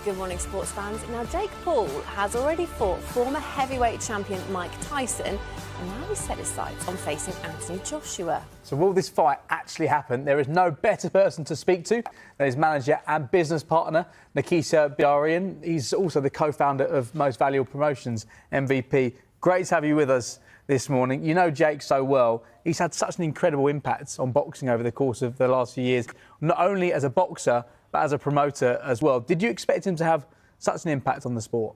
Good morning, sports fans. Now, Jake Paul has already fought former heavyweight champion Mike Tyson, and now he's set his sights on facing Anthony Joshua. So will this fight actually happen? There is no better person to speak to than his manager and business partner, Nikisa Biarian. He's also the co-founder of Most Valuable Promotions, MVP. Great to have you with us this morning. You know Jake so well. He's had such an incredible impact on boxing over the course of the last few years, not only as a boxer, but as a promoter as well. Did you expect him to have such an impact on the sport?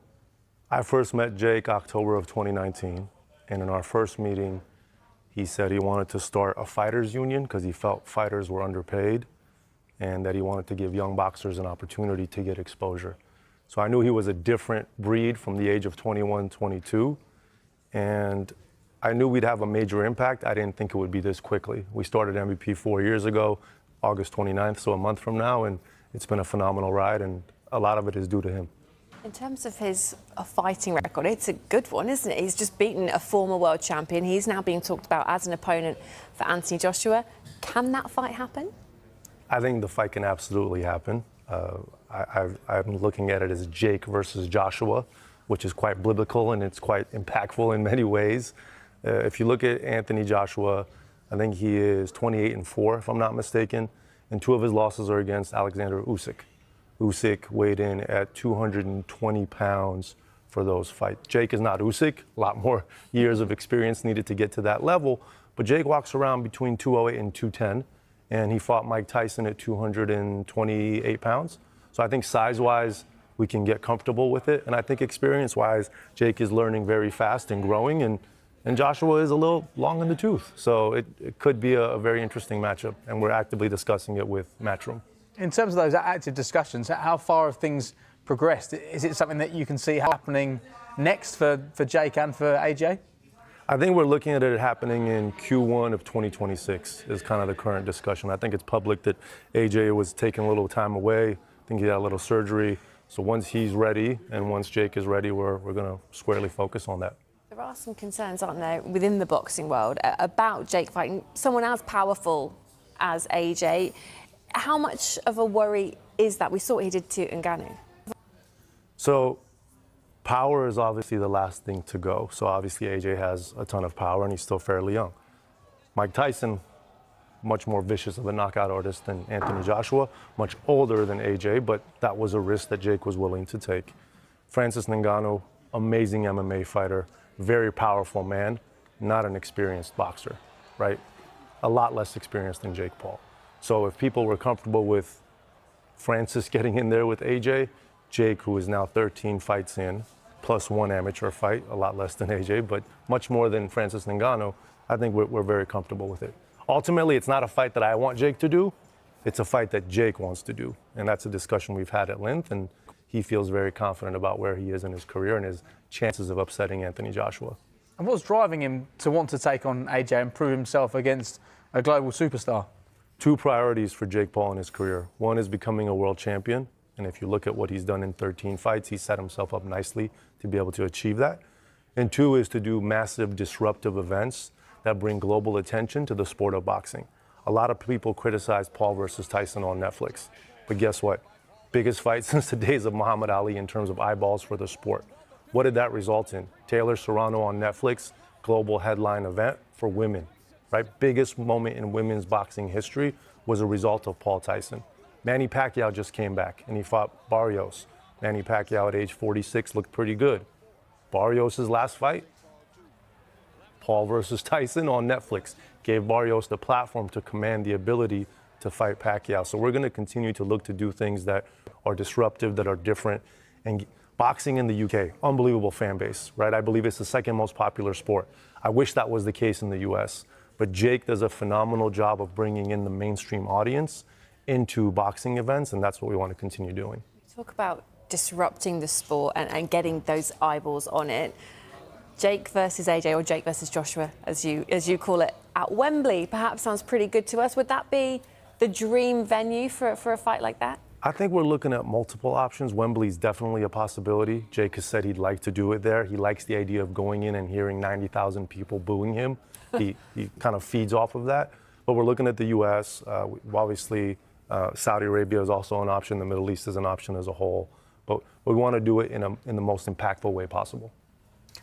I first met Jake October of 2019, and in our first meeting, he said he wanted to start a fighters union because he felt fighters were underpaid and that he wanted to give young boxers an opportunity to get exposure. So I knew he was a different breed from the age of 21, 22, and I knew we'd have a major impact. I didn't think it would be this quickly. We started MVP 4 years ago, August 29th, so a month from now, and it's been a phenomenal ride, and a lot of it is due to him. In terms of his fighting record, it's a good one, isn't it? He's just beaten a former world champion. He's now being talked about as an opponent for Anthony Joshua. Can that fight happen? I think the fight can absolutely happen. I'm looking at it as Jake versus Joshua, which is quite biblical and it's quite impactful in many ways. If you look at Anthony Joshua, I think he is 28-4, if I'm not mistaken, and 2 of his losses are against Alexander Usyk. Usyk weighed in at 220 pounds for those fights. Jake is not Usyk, a lot more years of experience needed to get to that level, but Jake walks around between 208 and 210, and he fought Mike Tyson at 228 pounds. So I think size-wise, we can get comfortable with it, and I think experience-wise, Jake is learning very fast and growing, and Joshua is a little long in the tooth. So it could be a very interesting matchup, and we're actively discussing it with Matchroom. In terms of those active discussions, how far have things progressed? Is it something that you can see happening next for Jake and for AJ? I think we're looking at it happening in Q1 of 2026 is kind of the current discussion. I think it's public that AJ was taking a little time away. I think he had a little surgery. So once he's ready and once Jake is ready, we're going to squarely focus on that. There are some concerns, aren't there, within the boxing world about Jake fighting someone as powerful as AJ. How much of a worry is that? We saw what he did to Ngannou. So power is obviously the last thing to go. So obviously AJ has a ton of power and he's still fairly young. Mike Tyson, much more vicious of a knockout artist than Anthony Joshua, much older than AJ, but that was a risk that Jake was willing to take. Francis Ngannou, amazing MMA fighter, very powerful man, not an experienced boxer, right? A lot less experienced than Jake Paul. So if people were comfortable with Francis getting in there with AJ, Jake, who is now 13 fights in, plus 1 amateur fight, a lot less than AJ, but much more than Francis Ngannou, I think we're very comfortable with it. Ultimately, it's not a fight that I want Jake to do. It's a fight that Jake wants to do. And that's a discussion we've had at length. And he feels very confident about where he is in his career and his chances of upsetting Anthony Joshua. And what's driving him to want to take on AJ and prove himself against a global superstar? 2 priorities for Jake Paul in his career. One is becoming a world champion. And if you look at what he's done in 13 fights, he's set himself up nicely to be able to achieve that. And 2 is to do massive disruptive events that bring global attention to the sport of boxing. A lot of people criticize Paul versus Tyson on Netflix. But guess what? Biggest fight since the days of Muhammad Ali in terms of eyeballs for the sport. What did that result in? Taylor Serrano on Netflix, global headline event for women, right? Biggest moment in women's boxing history was a result of Paul Tyson. Manny Pacquiao just came back and he fought Barrios. Manny Pacquiao at age 46 looked pretty good. Barrios' last fight, Paul versus Tyson on Netflix, gave Barrios the platform to command the ability to fight Pacquiao. So we're going to continue to look to do things that are disruptive, that are different. And boxing in the UK, unbelievable fan base, right? I believe it's the 2nd most popular sport. I wish that was the case in the US. But Jake does a phenomenal job of bringing in the mainstream audience into boxing events, and that's what we want to continue doing. Talk about disrupting the sport and getting those eyeballs on it. Jake versus AJ, or Jake versus Joshua, as you call it, at Wembley, perhaps sounds pretty good to us. Would that be the dream venue for a fight like that? I think we're looking at multiple options. Wembley's definitely a possibility. Jake has said he'd like to do it there. He likes the idea of going in and hearing 90,000 people booing him. He kind of feeds off of that. But we're looking at the U.S. Obviously, Saudi Arabia is also an option. The Middle East is an option as a whole. but we want to do it in the most impactful way possible.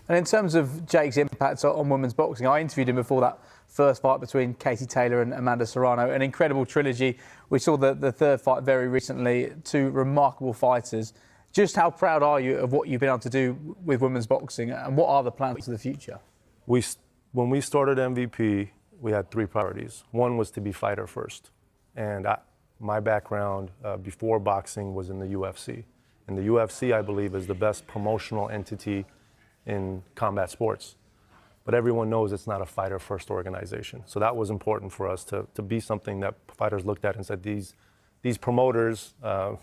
And in terms of Jake's impact on women's boxing, I interviewed him before that first fight between Katie Taylor and Amanda Serrano, an incredible trilogy. We saw the third fight very recently, two remarkable fighters. Just how proud are you of what you've been able to do with women's boxing, and what are the plans for the future? When we started MVP, we had three priorities. One was to be fighter first. And my background before boxing was in the UFC. And the UFC, I believe, is the best promotional entity in combat sports. But everyone knows it's not a fighter-first organization. So that was important for us to be something that fighters looked at and said, these promoters,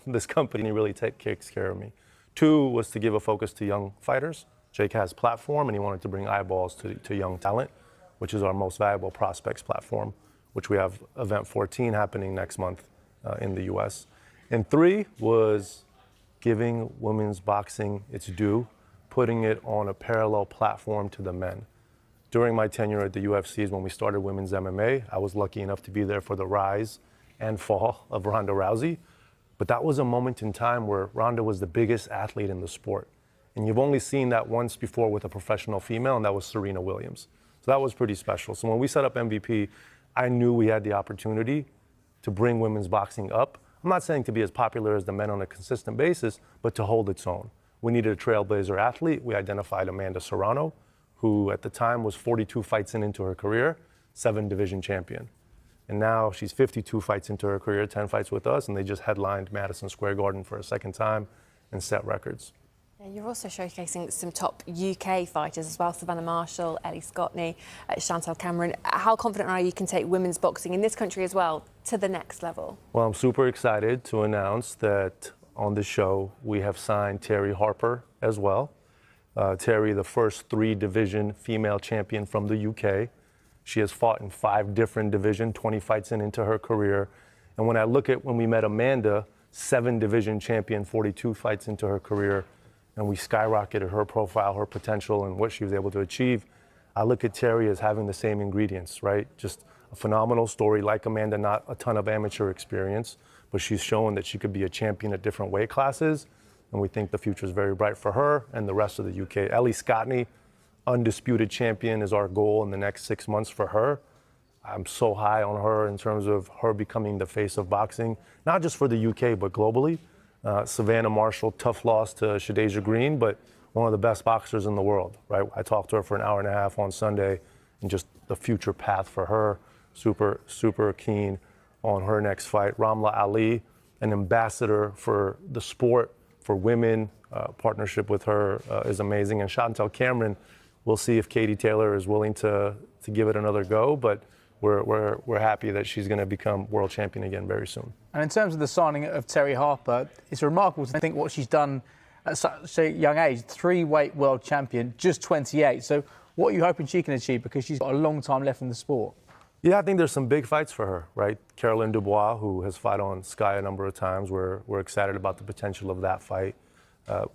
this company really takes care of me. Two was to give a focus to young fighters. Jake has platform, and he wanted to bring eyeballs to young talent, which is our most valuable prospects platform, which we have Event 14 happening next month in the US. And three was giving women's boxing its due, putting it on a parallel platform to the men. During my tenure at the UFC is when we started women's MMA. I was lucky enough to be there for the rise and fall of Ronda Rousey. But that was a moment in time where Ronda was the biggest athlete in the sport. And you've only seen that once before with a professional female, and that was Serena Williams. So that was pretty special. So when we set up MVP, I knew we had the opportunity to bring women's boxing up. I'm not saying to be as popular as the men on a consistent basis, but to hold its own. We needed a trailblazer athlete. We identified Amanda Serrano, who at the time was 42 fights into her career, 7-division champion. And now she's 52 fights into her career, 10 fights with us, and they just headlined Madison Square Garden for a second time and set records. Yeah, you're also showcasing some top UK fighters as well, Savannah Marshall, Ellie Scottney, Chantal Cameron. How confident are you can take women's boxing in this country as well to the next level? Well, I'm super excited to announce that on the show we have signed Terry Harper as well. Terry, the first 3-division female champion from the UK. She has fought in 5 different divisions, 20 fights into her career. And when I look at when we met Amanda, 7-division champion, 42 fights into her career, and we skyrocketed her profile, her potential, and what she was able to achieve, I look at Terry as having the same ingredients, right? Just a phenomenal story, like Amanda, not a ton of amateur experience, but she's shown that she could be a champion at different weight classes, and we think the future is very bright for her and the rest of the UK. Ellie Scottney, undisputed champion, is our goal in the next 6 months for her. I'm so high on her in terms of her becoming the face of boxing, not just for the UK, but globally. Savannah Marshall, tough loss to Shadejah Green, but one of the best boxers in the world, right? I talked to her for an hour and a half on Sunday, and just the future path for her, super, super keen on her next fight. Ramla Ali, an ambassador for the sport, for women, partnership with her is amazing. And Chantal Cameron, we'll see if Katie Taylor is willing to give it another go, but we're happy that she's going to become world champion again very soon. And in terms of the signing of Terry Harper, it's remarkable to think what she's done at such a young age. 3-weight world champion, just 28. So what are you hoping she can achieve? Because she's got a long time left in the sport. Yeah, I think there's some big fights for her, right? Caroline Dubois, who has fought on Sky a number of times. We're excited about the potential of that fight.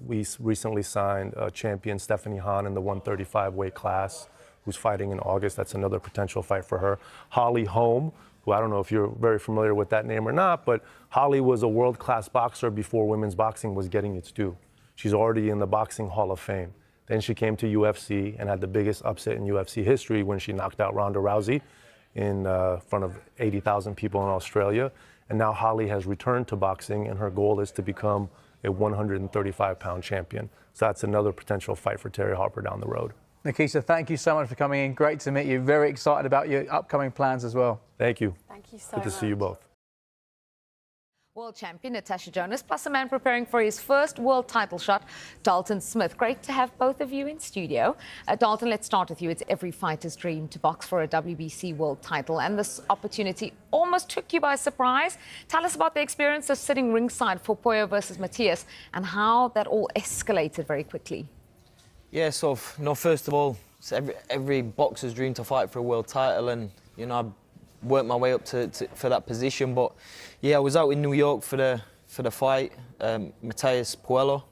We recently signed champion Stephanie Hahn in the 135 weight class, who's fighting in August. That's another potential fight for her. Holly Holm, who I don't know if you're very familiar with that name or not, but Holly was a world-class boxer before women's boxing was getting its due. She's already in the Boxing Hall of Fame. Then she came to UFC and had the biggest upset in UFC history when she knocked out Ronda Rousey in front of 80,000 people in Australia. And now Holly has returned to boxing, and her goal is to become a 135-pound champion. So that's another potential fight for Terry Harper down the road. Nikisa, thank you so much for coming in. Great to meet you. Very excited about your upcoming plans as well. Thank you. Thank you so much. Good to see you both. World champion Natasha Jonas, plus a man preparing for his first world title shot, Dalton Smith. Great to have both of you in studio. Dalton, let's start with you. It's every fighter's dream to box for a WBC world title, and this opportunity almost took you by surprise. Tell us about the experience of sitting ringside for Poyo versus Matthias and how that all escalated very quickly. Yeah, so first of all, it's every boxer's dream to fight for a world title, and I worked my way up for that position. But yeah, I was out in New York for the fight, Matthias Puello,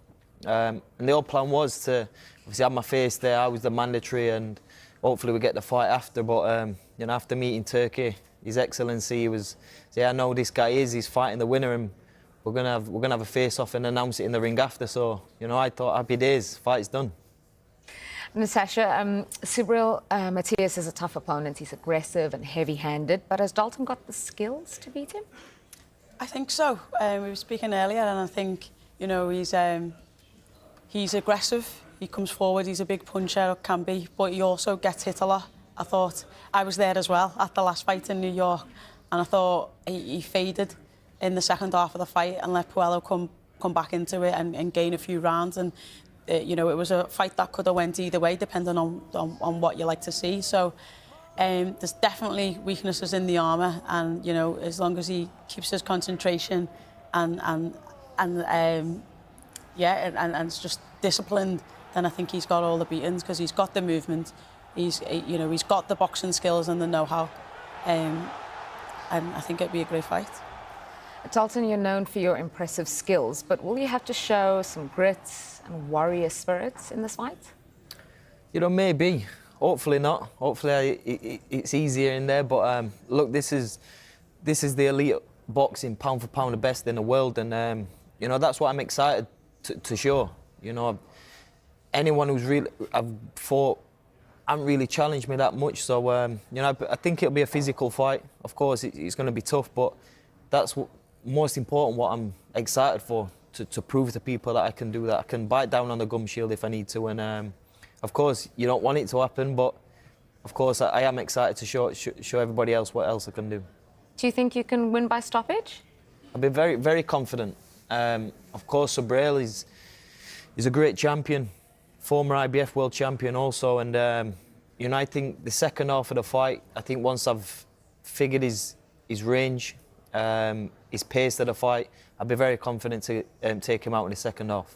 and the whole plan was to obviously have my face there. I was the mandatory, and hopefully we get the fight after. But after meeting Turkey, His Excellency, he was, I know this guy he's fighting the winner, and we're gonna have a face-off and announce it in the ring after. So, you know, I thought happy days, fight's done. Natasha, Subriel Matthias is a tough opponent. He's aggressive and heavy-handed, but has Dalton got the skills to beat him? I think so. We were speaking earlier, and I think, you know, he's aggressive. He comes forward. He's a big puncher, can be, but he also gets hit a lot. I thought I was there as well at the last fight in New York, and I thought he faded in the second half of the fight and let Puello come back into it and gain a few rounds. And you know, it was a fight that could have went either way, depending on what you like to see. So there's definitely weaknesses in the armour, and you know, as long as he keeps his concentration and it's just disciplined, then I think he's got all the beatings, because he's got the movement, he's got the boxing skills and the know-how, and I think it'd be a great fight. Dalton, you're known for your impressive skills, but will you have to show some grit and warrior spirits in this fight? You know, maybe. Hopefully not. Hopefully it's easier in there. But look, this is the elite boxing, pound for pound, the best in the world, and you know, that's what I'm excited to show. You know, anyone who's really I've fought haven't really challenged me that much. So you know, I think it'll be a physical fight. Of course, it's going to be tough, but that's what most important. What I'm excited for, to prove to people that I can do that. I can bite down on the gum shield if I need to, and of course, you don't want it to happen, but of course, I am excited to show everybody else what else I can do. Do you think you can win by stoppage? I've been very, very confident. Of course, Subriel is a great champion, former IBF world champion also, and you know, I think the second half of the fight, I think once I've figured his range, his pace of the fight, I'll be very confident to take him out in the second half.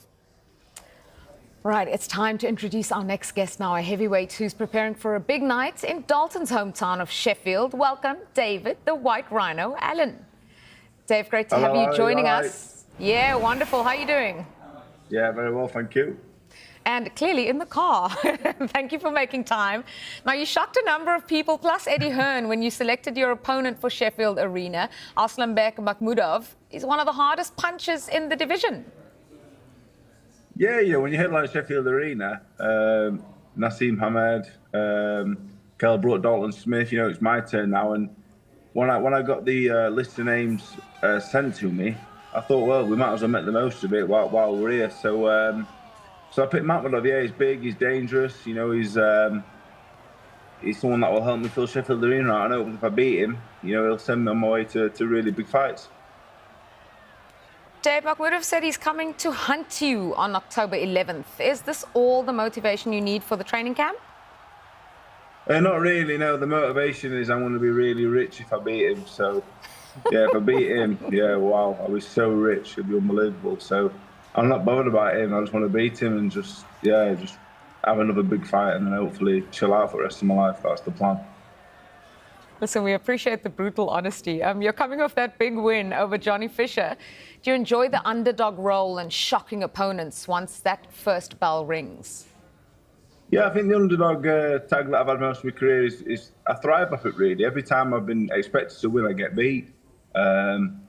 Right, it's time to introduce our next guest now, a heavyweight who's preparing for a big night in Dalton's hometown of Sheffield. Welcome, David, the White Rhino Allen. Dave, great to have you joining us. Yeah, wonderful. How are you doing? Yeah, very well, thank you. And clearly in the car. Thank you for making time. Now, you shocked a number of people, plus Eddie Hearn, when you selected your opponent for Sheffield Arena, Aslanbek Makhmudov. He's one of the hardest punchers in the division. Yeah, you know, when you headline Sheffield Arena, Naseem Hamed, Kell Brook, Dalton Smith, you know, it's my turn now. And when I got the list of names sent to me, I thought, well, we might as well make the most of it while we're here. So I picked Makhmudov. Yeah, he's big, he's dangerous. You know, he's someone that will help me fill Sheffield Arena out. I know if I beat him, you know, he'll send me on my way to really big fights. Dave, Makhmudov said he's coming to hunt you on October 11th. Is this all the motivation you need for the training camp? Not really, no. The motivation is I'm going to be really rich if I beat him. So, yeah, if I beat him, yeah, wow, I'll be so rich. It'll be unbelievable. So I'm not bothered about him. I just want to beat him and just have another big fight and then hopefully chill out for the rest of my life. That's the plan. Listen, we appreciate the brutal honesty. You're coming off that big win over Johnny Fisher. Do you enjoy the underdog role and shocking opponents once that first bell rings? Yeah, I think the underdog tag that I've had most of my career is I thrive off it, really. Every time I've been expected to win, I get beat. I'm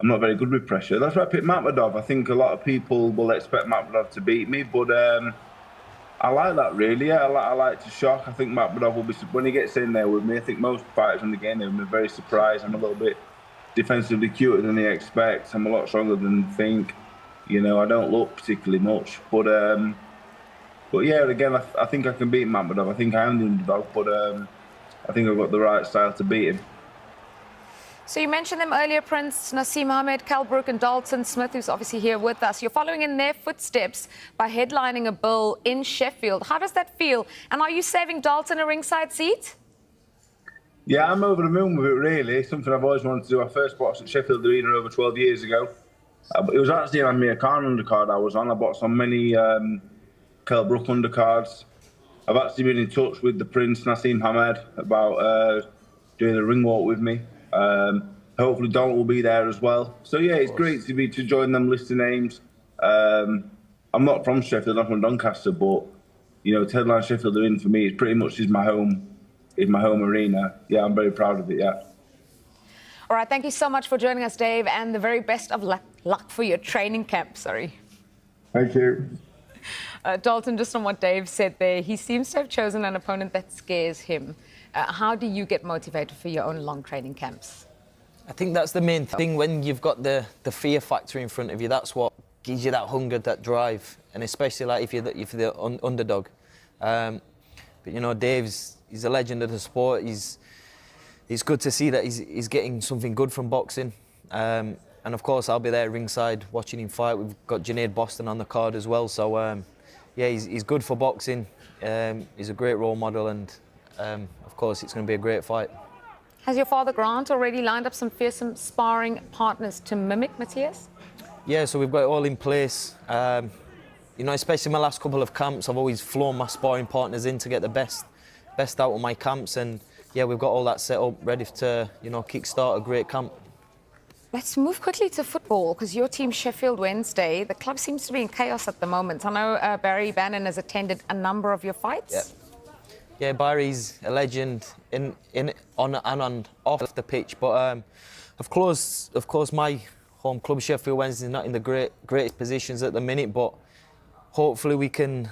not very good with pressure. That's why I picked Makhmudov. I think a lot of people will expect Makhmudov to beat me, but I like that, really. Yeah, I like to shock. I think Makhmudov will be, when he gets in there with me, I think most fighters when they get in there will be very surprised. I'm a little bit defensively cuter than they expect. I'm a lot stronger than they think. You know, I don't look particularly much. But yeah, again, I think I can beat Makhmudov. I think I am the underdog, but I think I've got the right style to beat him. So you mentioned them earlier, Prince, Naseem Hamed, Kell Brook and Dalton Smith, who's obviously here with us. You're following in their footsteps by headlining a bill in Sheffield. How does that feel? And are you saving Dalton a ringside seat? Yeah, I'm over the moon with it, really. It's something I've always wanted to do. I first boxed at Sheffield Arena over 12 years ago. It was actually an Amir Khan undercard I was on. I boxed on many Kell Brook undercards. I've actually been in touch with the Prince, Naseem Hamed, about doing a ring walk with me. Hopefully Dalton will be there as well. So yeah, it's great to join them list of names. I'm not from Sheffield, I'm from Doncaster, but you know, to headline Sheffield Arena for me, it pretty much is my home arena. Yeah, I'm very proud of it, yeah. All right, thank you so much for joining us, Dave, and the very best of luck luck for your training camp, sorry. Thank you. Dalton, just on what Dave said there, he seems to have chosen an opponent that scares him. How do you get motivated for your own long training camps? I think that's the main thing. When you've got the fear factor in front of you, that's what gives you that hunger, that drive, and especially like if you're the underdog. But you know, he's a legend of the sport. It's good to see that he's getting something good from boxing. And of course, I'll be there ringside watching him fight. We've got Junaid Boston on the card as well. So yeah, he's good for boxing. He's a great role model, and of course, it's going to be a great fight. Has your father Grant already lined up some fearsome sparring partners to mimic Matthias? Yeah, so we've got it all in place. You know, especially my last couple of camps, I've always flown my sparring partners in to get the best out of my camps, and yeah, we've got all that set up, ready to, you know, kickstart a great camp. Let's move quickly to football, because your team, Sheffield Wednesday, the club seems to be in chaos at the moment. I know Barry Bannon has attended a number of your fights. Yeah, Barry's a legend on and off the pitch, but of course, my home club, Sheffield Wednesday, is not in the greatest positions at the minute, but hopefully we can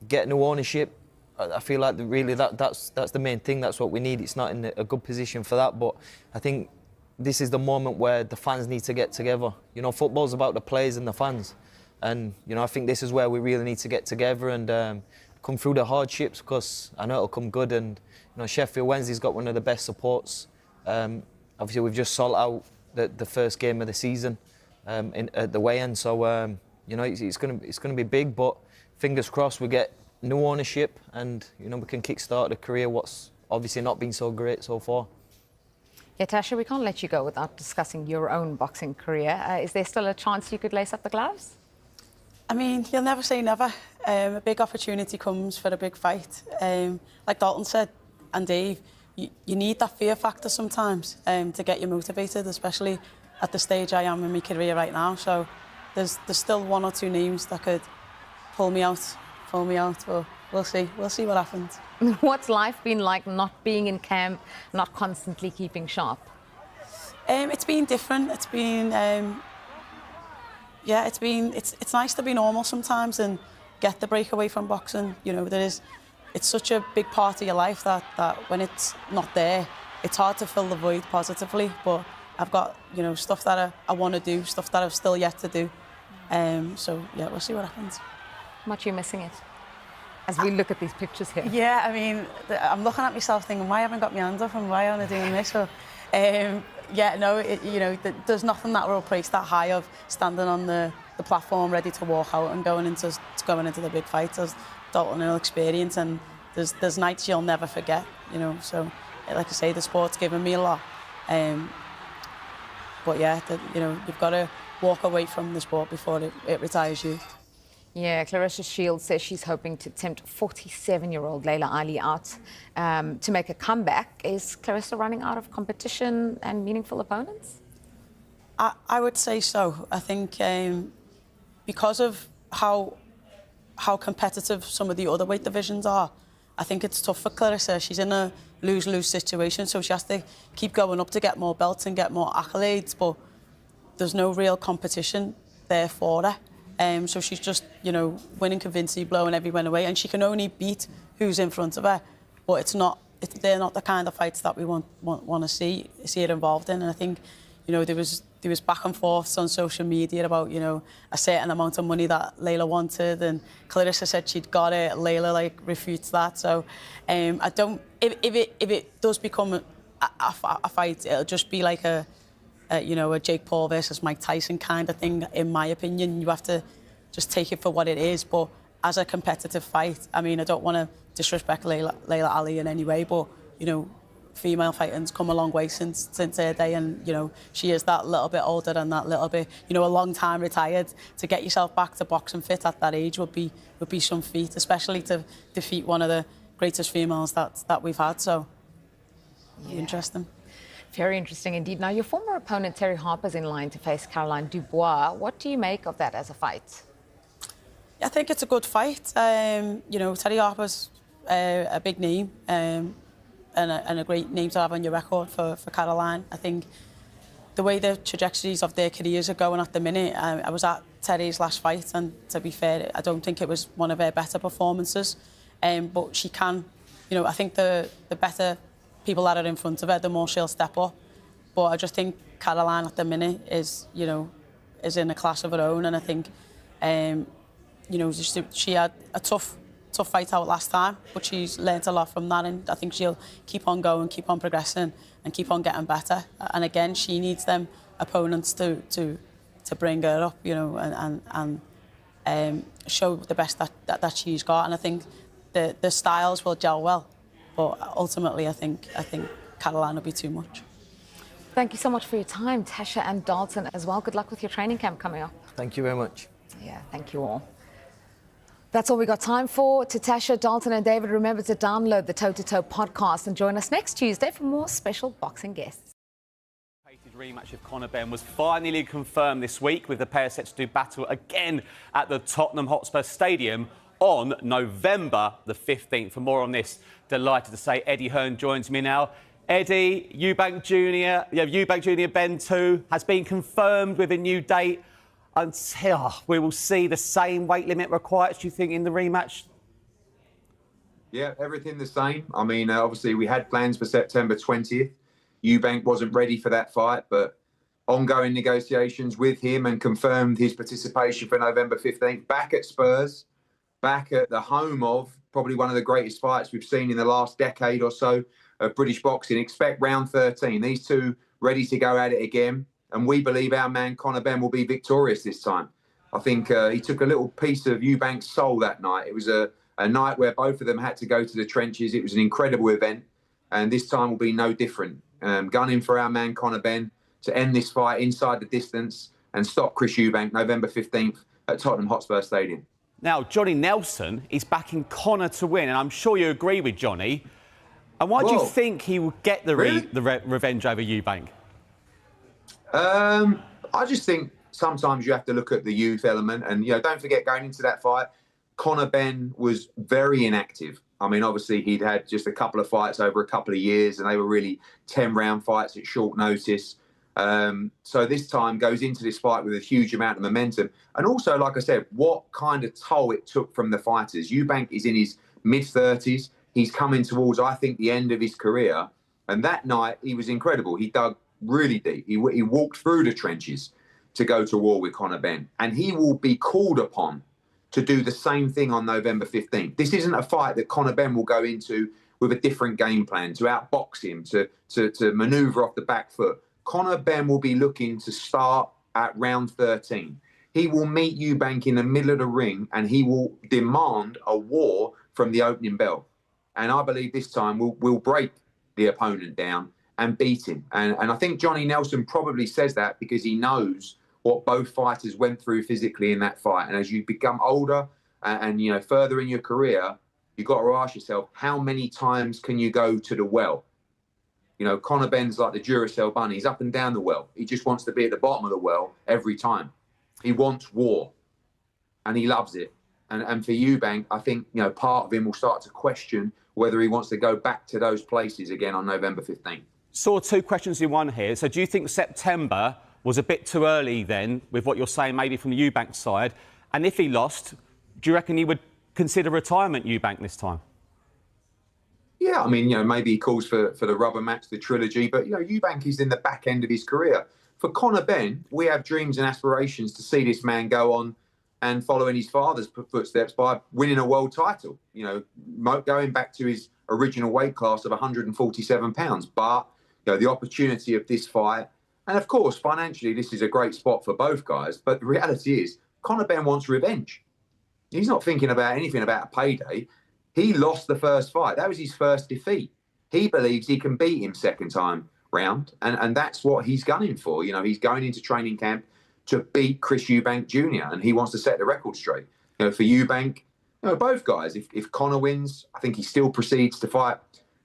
get new ownership. I feel like really that's the main thing. That's what we need. It's not in a good position for that, but I think this is the moment where the fans need to get together. You know, football's about the players and the fans, and you know, I think this is where we really need to get together and come through the hardships, because I know it'll come good. And you know, Sheffield Wednesday's got one of the best supports. Obviously, we've just sold out the first game of the season at the weigh-in, so you know, it's going to be big. But fingers crossed, we get new ownership, and you know, we can kickstart a career what's obviously not been so great so far. Yeah, Tasha, we can't let you go without discussing your own boxing career. Is there still a chance you could lace up the gloves? I mean, you'll never say never. A big opportunity comes for a big fight. Like Dalton said, and Dave, you need that fear factor sometimes to get you motivated, especially at the stage I am in my career right now. So there's still one or two names that could pull me out, but we'll see what happens. What's life been like not being in camp, not constantly keeping sharp? It's been different. It's been, it's nice to be normal sometimes and get the break away from boxing. You know, it's such a big part of your life that when it's not there, it's hard to fill the void positively. But I've got, you know, stuff that I want to do, stuff that I've still yet to do. So yeah, we'll see what happens. How much are you missing it? As we look at these pictures here. Yeah, I mean, I'm looking at myself thinking, why haven't I got my hands up and why aren't I doing this? So, yeah, no, you know, there's nothing that will replace that high of standing on the platform ready to walk out and going into the big fights, as Dalton will experience. And there's nights you'll never forget, you know. So, like I say, the sport's given me a lot. But yeah, you know, you've got to walk away from the sport before it retires you. Yeah, Clarissa Shields says she's hoping to tempt 47-year-old Layla Ali out to make a comeback. Is Clarissa running out of competition and meaningful opponents? I would say so. I think because of how competitive some of the other weight divisions are, I think it's tough for Clarissa. She's in a lose-lose situation, so she has to keep going up to get more belts and get more accolades, but there's no real competition there for her. So she's just, you know, winning convincingly, blowing everyone away, and she can only beat who's in front of her. But they're not the kind of fights that we want to see her involved in. And I think, you know, there was back and forths on social media about, you know, a certain amount of money that Layla wanted, and Clarissa said she'd got it. Layla refutes that. So I don't. If it does become a fight, it'll just be like a Jake Paul versus Mike Tyson kind of thing, in my opinion. You have to just take it for what it is. But as a competitive fight, I mean, I don't want to disrespect Layla Ali in any way, but, you know, female fighting's come a long way since her day, and, you know, she is that little bit older and that little bit, you know, a long time retired. To get yourself back to boxing fit at that age would be some feat, especially to defeat one of the greatest females that we've had. So, yeah. Interesting. Very interesting indeed. Now, your former opponent, Terry Harper's in line to face Caroline Dubois. What do you make of that as a fight? I think it's a good fight. You know, Terry Harper's a big name and a great name to have on your record for Caroline. I think the way the trajectories of their careers are going at the minute, I was at Terry's last fight, and to be fair, I don't think it was one of her better performances. But she can, you know, I think the better people that are in front of her, the more she'll step up. But I just think Caroline at the minute is, you know, is in a class of her own, and I think, you know, she had a tough fight out last time, but she's learnt a lot from that, and I think she'll keep on going, keep on progressing, and keep on getting better. And again, she needs them opponents to bring her up, you know, and show the best that she's got. And I think the styles will gel well, but ultimately, I think Caroline will be too much. Thank you so much for your time, Tasha and Dalton as well. Good luck with your training camp coming up. Thank you very much. Yeah, thank you all. That's all we got time for. To Tasha, Dalton and David, remember to download the Toe to Toe podcast and join us next Tuesday for more special boxing guests. Rematch of Conor Benn was finally confirmed this week, with the pair set to do battle again at the Tottenham Hotspur Stadium on November the 15th. For more on this, delighted to say Eddie Hearn joins me now. Eddie, Eubank Jr, Eubank Jr Benn 2 has been confirmed with a new date until we will see the same weight limit required, do you think, in the rematch? Yeah, everything the same. I mean, obviously we had plans for September 20th. Eubank wasn't ready for that fight, but ongoing negotiations with him, and confirmed his participation for November 15th, back at Spurs, back at the home of probably one of the greatest fights we've seen in the last decade or so of British boxing. Expect round 13. These two ready to go at it again. And we believe our man Conor Benn will be victorious this time. I think he took a little piece of Eubank's soul that night. It was a night where both of them had to go to the trenches. It was an incredible event. And this time will be no different. Gunning for our man Conor Benn to end this fight inside the distance and stop Chris Eubank November 15th at Tottenham Hotspur Stadium. Now, Johnny Nelson is backing Conor to win, and I'm sure you agree with Johnny. And why do you think he will get the revenge over Eubank? I just think sometimes you have to look at the youth element, and, you know, don't forget, going into that fight, Conor Benn was very inactive. I mean, obviously he'd had just a couple of fights over a couple of years, and they were really 10-round fights at short notice. So this time goes into this fight with a huge amount of momentum. And also, like I said, what kind of toll it took from the fighters. Eubank is in his mid-30s. He's coming towards, I think, the end of his career. And that night, he was incredible. He dug really deep. He walked through the trenches to go to war with Conor Benn. And he will be called upon to do the same thing on November 15th. This isn't a fight that Conor Benn will go into with a different game plan, to outbox him, to manoeuvre off the back foot. Conor Benn will be looking to start at round 13. He will meet Eubank in the middle of the ring, and he will demand a war from the opening bell. And I believe this time we'll break the opponent down and beat him. And I think Johnny Nelson probably says that because he knows what both fighters went through physically in that fight. And as you become older and you know, further in your career, you've got to ask yourself, how many times can you go to the well? You know, Conor Benn's like the Duracell bunny. He's up and down the well. He just wants to be at the bottom of the well every time. He wants war, and he loves it. And for Eubank, I think, you know, part of him will start to question whether he wants to go back to those places again on November 15th. Saw two questions in one here. So do you think September was a bit too early then, with what you're saying, maybe from the Eubank side? And if he lost, do you reckon he would consider retirement, Eubank, this time? Yeah, I mean, you know, maybe he calls for the rubber match, the trilogy, but, you know, Eubank is in the back end of his career. For Conor Benn, we have dreams and aspirations to see this man go on and follow in his father's footsteps by winning a world title, you know, going back to his original weight class of 147 pounds. But, you know, the opportunity of this fight, and of course, financially, this is a great spot for both guys. But the reality is, Conor Benn wants revenge. He's not thinking about anything about a payday. He lost the first fight. That was his first defeat. He believes he can beat him second time round, and that's what he's gunning for. You know, he's going into training camp to beat Chris Eubank Jr., and he wants to set the record straight. You know, for Eubank, you know, both guys, if Conor wins, I think he still proceeds to fight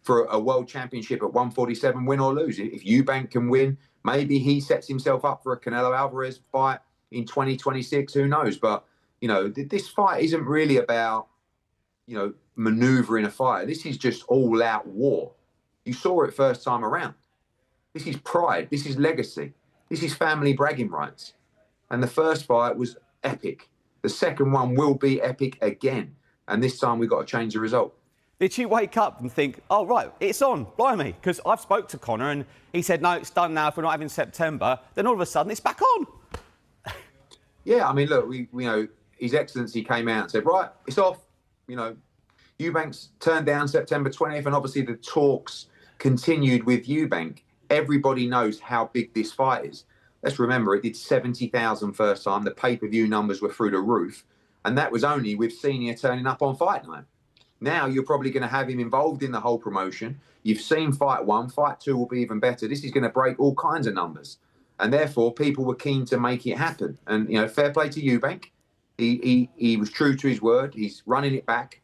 for a world championship at 147, win or lose. If Eubank can win, maybe he sets himself up for a Canelo Alvarez fight in 2026, who knows? But, you know, this fight isn't really about, you know, manoeuvring a fight. This is just all-out war. You saw it first time around. This is pride. This is legacy. This is family bragging rights. And the first fight was epic. The second one will be epic again. And this time we've got to change the result. Did you wake up and think, oh, right, it's on, blimey? Because I've spoke to Conor and he said, no, it's done now if we're not having September. Then all of a sudden it's back on. Yeah, I mean, look, we know, His Excellency came out and said, right, it's off. You know, Eubanks turned down September 20th, and obviously the talks continued with Eubank. Everybody knows how big this fight is. Let's remember, it did 70,000 first time. The pay-per-view numbers were through the roof. And that was only with Senior turning up on fight night. Now you're probably going to have him involved in the whole promotion. You've seen fight 1, fight 2 will be even better. This is going to break all kinds of numbers. And therefore, people were keen to make it happen. And, you know, fair play to Eubank. He was true to his word. He's running it back.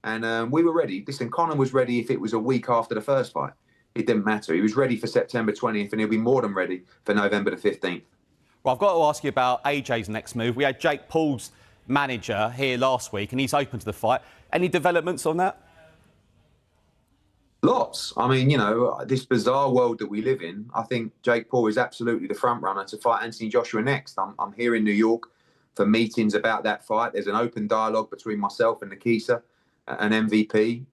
And we were ready. Listen, Conor was ready if it was a week after the first fight. It didn't matter. He was ready for September 20th, and he'll be more than ready for November the 15th. Well, I've got to ask you about AJ's next move. We had Jake Paul's manager here last week, and he's open to the fight. Any developments on that? Lots. I mean, you know, this bizarre world that we live in, I think Jake Paul is absolutely the front runner to fight Anthony Joshua next. I'm here in New York for meetings about that fight. There's an open dialogue between myself and Nikisa, an MVP.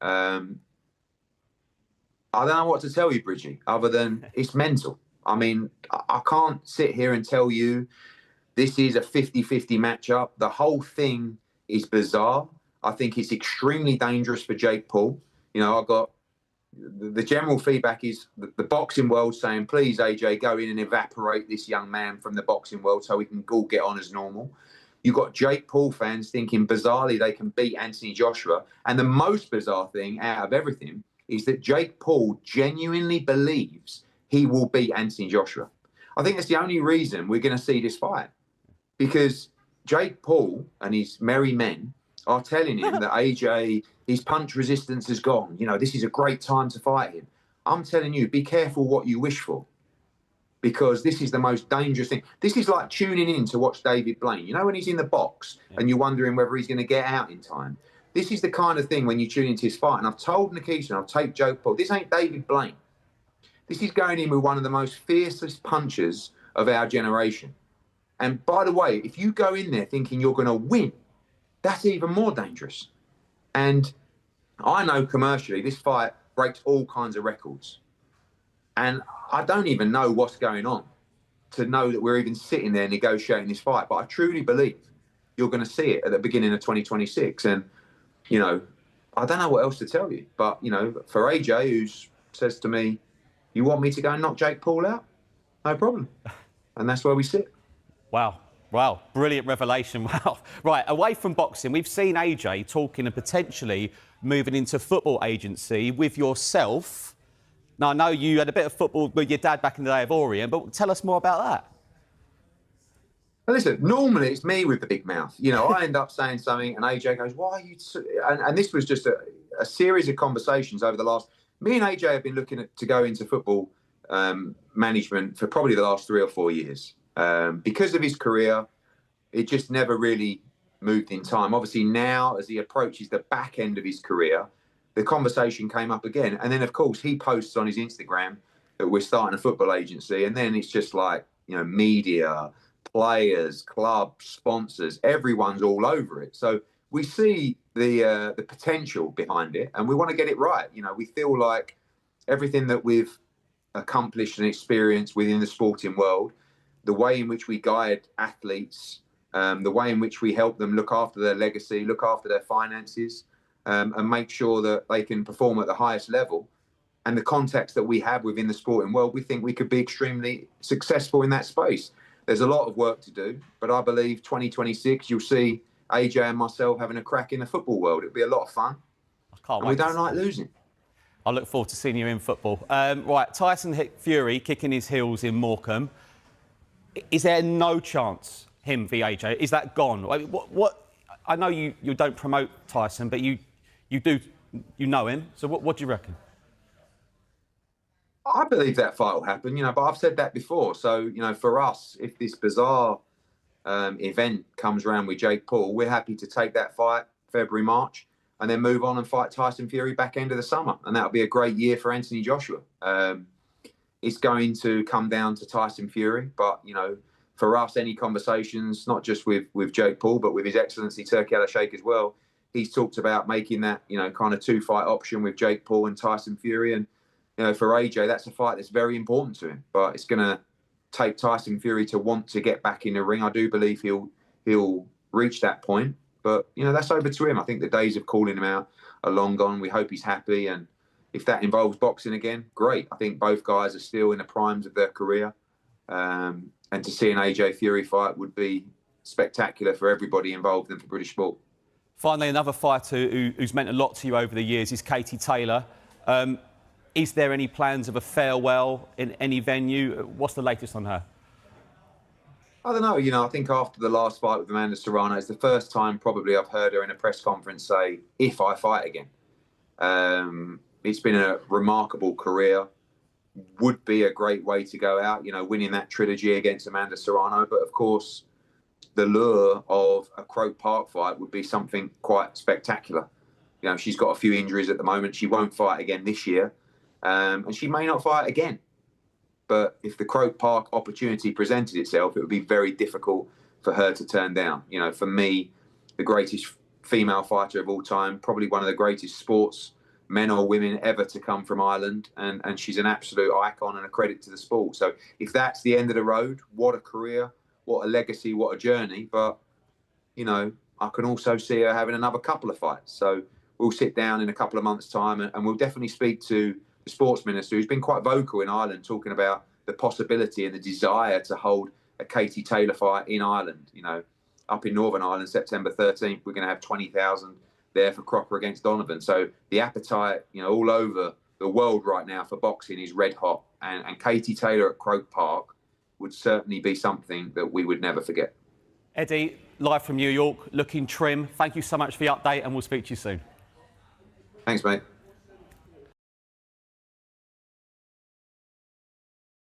I don't know what to tell you, Bridgie, other than it's mental. I mean, I can't sit here and tell you this is a 50-50 matchup. The whole thing is bizarre. I think it's extremely dangerous for Jake Paul. You know, I got the general feedback is the boxing world saying, please, AJ, go in and evaporate this young man from the boxing world so we can all get on as normal. You've got Jake Paul fans thinking bizarrely they can beat Anthony Joshua. And the most bizarre thing out of everything is that Jake Paul genuinely believes he will beat Anthony Joshua. I think that's the only reason we're going to see this fight. Because Jake Paul and his merry men are telling him that AJ, his punch resistance is gone. You know, this is a great time to fight him. I'm telling you, be careful what you wish for. Because this is the most dangerous thing. This is like tuning in to watch David Blaine. You know, when he's in the box and you're wondering whether he's going to get out in time. This is the kind of thing when you tune into his fight. And I've told Nikisa, and I've taken Jake Paul, this ain't David Blaine. This is going in with one of the most fiercest punchers of our generation. And by the way, if you go in there thinking you're going to win, that's even more dangerous. And I know commercially this fight breaks all kinds of records. And I don't even know what's going on to know that we're even sitting there negotiating this fight. But I truly believe you're going to see it at the beginning of 2026. And, you know, I don't know what else to tell you. But, you know, for AJ, who says to me, you want me to go and knock Jake Paul out? No problem. And that's where we sit. Wow. Wow. Brilliant revelation. Wow. Right. Away from boxing, we've seen AJ talking and potentially moving into football agency with yourself. Now, I know you had a bit of football with your dad back in the day of Orient, but tell us more about that. Well, listen, normally it's me with the big mouth. You know, I end up saying something and AJ goes, why are you... And this was just a series of conversations over the last... Me and AJ have been looking to go into football management for probably the last 3 or 4 years. Because of his career, it just never really moved in time. Obviously now, as he approaches the back end of his career, the conversation came up again. And then, of course, he posts on his Instagram that we're starting a football agency. And then it's just like, you know, media, players, clubs, sponsors, everyone's all over it. So we see the potential behind it and we want to get it right. You know, we feel like everything that we've accomplished and experienced within the sporting world, the way in which we guide athletes, the way in which we help them look after their legacy, look after their finances, and make sure that they can perform at the highest level. And the context that we have within the sporting world, we think we could be extremely successful in that space. There's a lot of work to do, but I believe 2026, you'll see AJ and myself having a crack in the football world. It'll be a lot of fun. I can't wait. We don't like losing. I look forward to seeing you in football. Right, Tyson Fury kicking his heels in Morecambe. Is there no chance him v AJ? Is that gone? What? I know you don't promote Tyson, but you know him. So what do you reckon? I believe that fight will happen, you know, but I've said that before. So, you know, for us, if this bizarre event comes around with Jake Paul, we're happy to take that fight February, March, and then move on and fight Tyson Fury back end of the summer. And that'll be a great year for Anthony Joshua. it's going to come down to Tyson Fury. But, you know, for us, any conversations, not just with Jake Paul, but with His Excellency Turki Al-Sheikh as well, he's talked about making that, you know, kind of 2-fight option with Jake Paul and Tyson Fury. And, you know, for AJ, that's a fight that's very important to him. But it's going to take Tyson Fury to want to get back in the ring. I do believe he'll reach that point. But, you know, that's over to him. I think the days of calling him out are long gone. We hope he's happy. And if that involves boxing again, great. I think both guys are still in the primes of their career. And to see an AJ Fury fight would be spectacular for everybody involved and for British sport. Finally, another fighter who's meant a lot to you over the years is Katie Taylor. Is there any plans of a farewell in any venue? What's the latest on her? I don't know. You know, I think after the last fight with Amanda Serrano, it's the first time probably I've heard her in a press conference say, if I fight again. It's been a remarkable career. Would be a great way to go out, you know, winning that trilogy against Amanda Serrano. But of course, the lure of a Croke Park fight would be something quite spectacular. You know, she's got a few injuries at the moment. She won't fight again this year. And she may not fight again. But if the Croke Park opportunity presented itself, it would be very difficult for her to turn down. You know, for me, the greatest female fighter of all time, probably one of the greatest sports men or women ever to come from Ireland, and she's an absolute icon and a credit to the sport. So if that's the end of the road, what a career, what a legacy, what a journey. But, you know, I can also see her having another couple of fights. So we'll sit down in a couple of months' time and we'll definitely speak to the sports minister, who's been quite vocal in Ireland, talking about the possibility and the desire to hold a Katie Taylor fight in Ireland. You know, up in Northern Ireland, September 13th, we're going to have 20,000 there for Crocker against Donovan. So the appetite, you know, all over the world right now for boxing is red hot. And Katie Taylor at Croke Park would certainly be something that we would never forget. Eddie, live from New York, looking trim. Thank you so much for the update, and we'll speak to you soon. Thanks, mate.